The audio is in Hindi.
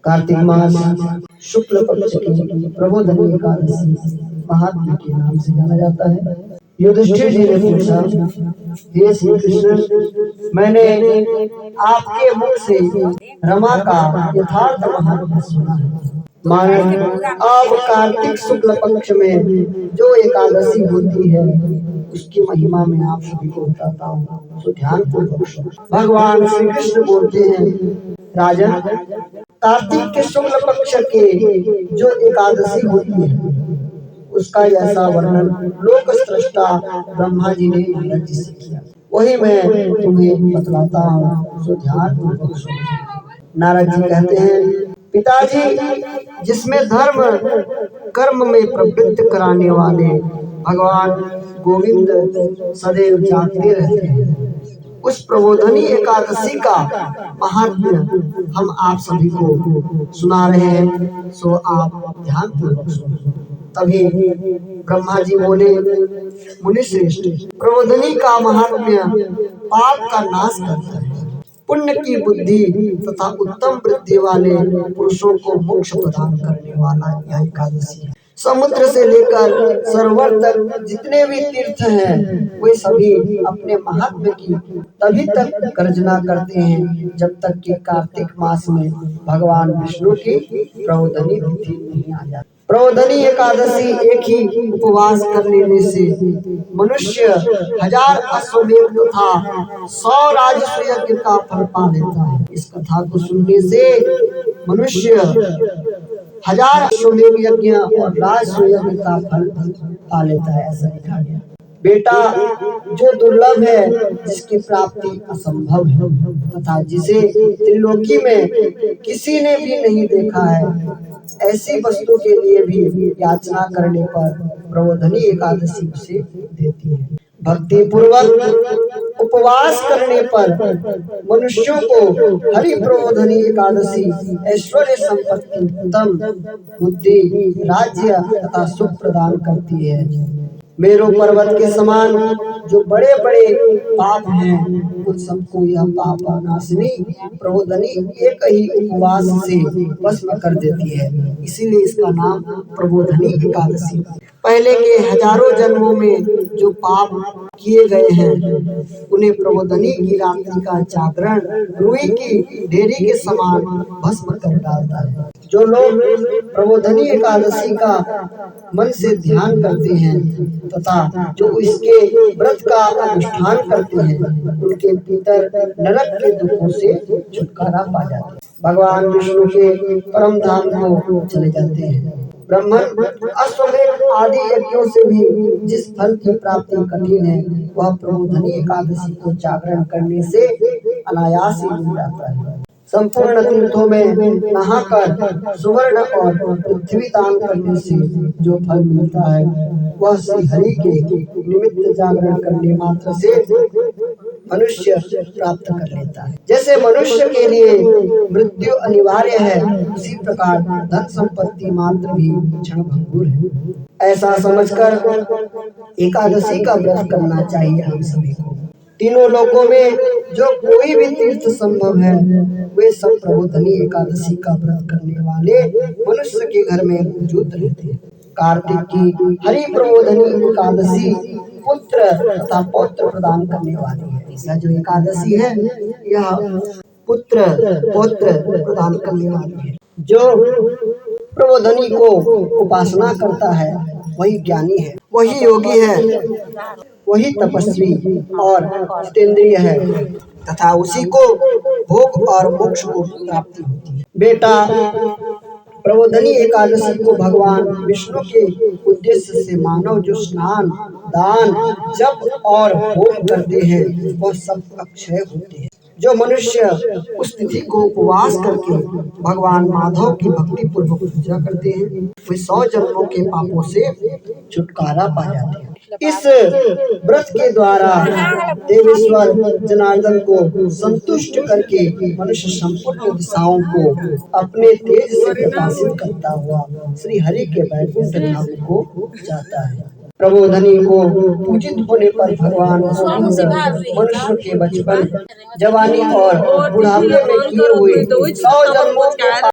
कार्तिक मास शुक्ल पक्ष की प्रबोधनी एकादशी महात्मा के नाम से जाना जाता है। युधिष्ठिर जी ने पूछा, हे श्री कृष्ण, मैंने आपके मुख से रमा का यथार्थ महात्मा सुना है। मानो अब कार्तिक शुक्ल पक्ष में जो एकादशी होती है उसकी महिमा में आप सभी को बताता हूँ, तो ध्यान पूर्वक सुनो। भगवान श्री कृष्ण बोलते हैं, राजन, कार्तिक के शुक्ल पक्ष के जो एकादशी होती है उसका ऐसा वर्णन लोक सृष्टा ब्रह्मा जी ने नारद जी से किया, वही मैं तुम्हें बतलाता हूँ, सो ध्यान पूर्वक सुनो। नारद जी कहते हैं, पिताजी, जिसमें धर्म कर्म में प्रवृत्त कराने वाले भगवान गोविंद सदैव जागते रहते हैं, उस प्रबोधनी एकादशी का महात्म्य हम आप सभी को सुना रहे हैं, सो आप ध्यान पूर्वक सुनो। तभी ब्रह्मा जी बोले, मुनि श्रेष्ठ, प्रबोधनी का महात्म्य पाप का नाश करता है, पुण्य की बुद्धि तथा उत्तम वृद्धि वाले पुरुषों को मोक्ष प्रदान करने वाला यह एकादशी है। समुद्र से लेकर सरोवर तक जितने भी तीर्थ हैं वे सभी अपने महात्म्य की तभी तक गर्जना करते हैं जब तक कि कार्तिक मास में भगवान विष्णु की प्रबोधनी तिथि नहीं आ जाती। प्रबोधनी एकादशी एक ही उपवास कर लेने से मनुष्य 1000 अश्वमेध तथा 100 राजसूय यज्ञ का फल पा लेता है। इस कथा को सुनने से मनुष्य 1000 अश्वमेध यज्ञ और राजसूय यज्ञ का फल पा लेता है, ऐसा लिखा गया। बेटा जो दुर्लभ है, जिसकी प्राप्ति असंभव है तथा जिसे त्रिलोकी में किसी ने भी नहीं देखा है, ऐसी वस्तु के लिए भी याचना करने पर प्रबोधनी एकादशी उसे देती है। भक्ति पूर्वक उपवास करने पर मनुष्यों को हरि प्रबोधनी एकादशी ऐश्वर्य, संपत्ति, उत्तम बुद्धि, राज्य तथा सुख प्रदान करती है। मेरू पर्वत के समान जो बड़े बड़े पाप हैं उन सबको यह पाप नाशनी प्रबोधनी एक ही उपवास से भस्म कर देती है, इसीलिए इसका नाम प्रबोधनी एकादशी। पहले के हजारों जन्मों में जो पाप किए गए हैं उन्हें प्रबोधनी की रात्रि का जागरण रुई की ढेरी के समान भस्म कर डालता है। जो लोग प्रबोधनी एकादशी का मन से ध्यान करते हैं तथा जो इसके व्रत का अनुष्ठान करते हैं उनके भीतर नरक के दुखों से छुटकारा पा जाते हैं, भगवान विष्णु के परम धाम को चले जाते हैं। ब्राह्मण अश्वमेध आदि यज्ञों से भी जिस फल की प्राप्ति कठिन है वह प्रबोधनी एकादशी को जागरण करने से अनायास ही मिल जाता है। संपूर्ण तीर्थों में नहाकर सुवर्ण और पृथ्वी दान करने से जो फल मिलता है वह श्री हरि के निमित्त जागरण करने मात्र से मनुष्य प्राप्त कर लेता है। जैसे मनुष्य के लिए मृत्यु अनिवार्य है, उसी प्रकार धन संपत्ति मात्र भी क्षणभंगुर है। ऐसा समझकर एकादशी का व्रत करना चाहिए हम सभी को। तीनों लोकों में जो कोई भी तीर्थ संभव है वे सब प्रबोधनी एकादशी का व्रत करने वाले मनुष्य के घर में मौजूद रहते हैं। कार्तिक की हरि प्रबोधनी एकादशी पुत्र तथा पौत्र प्रदान करने वाली है। यह जो एकादशी है यह पुत्र पौत्र प्रदान करने वाली है। जो प्रबोधनी को उपासना करता है वही ज्ञानी है, वही योगी है, वही तपस्वी और जितेंद्रिय है तथा उसी को भोग और मोक्ष को प्राप्ति होती है। बेटा, प्रबोधनी एकादशी को भगवान विष्णु के उद्देश्य से मानव जो स्नान, दान, जप और होम करते हैं वह सब अक्षय होते हैं। जो मनुष्य उस तिथि को उपवास करके भगवान माधव की भक्ति पूर्वक पूजा करते हैं वे 100 जन्मों के पापों से छुटकारा पा जाते हैं। इस व्रत के द्वारा देवेश्वर जनार्दन को संतुष्ट करके मनुष्य संपूर्ण दिशाओं को अपने तेज से प्रकाशित करता हुआ श्री हरि के वैकुंठ धाम को जाता है। प्रबोधनी को पूजित होने पर भगवान मनुष्य के बचपन, जवानी और बुढ़ापे में किए हुए 100 जन्मों के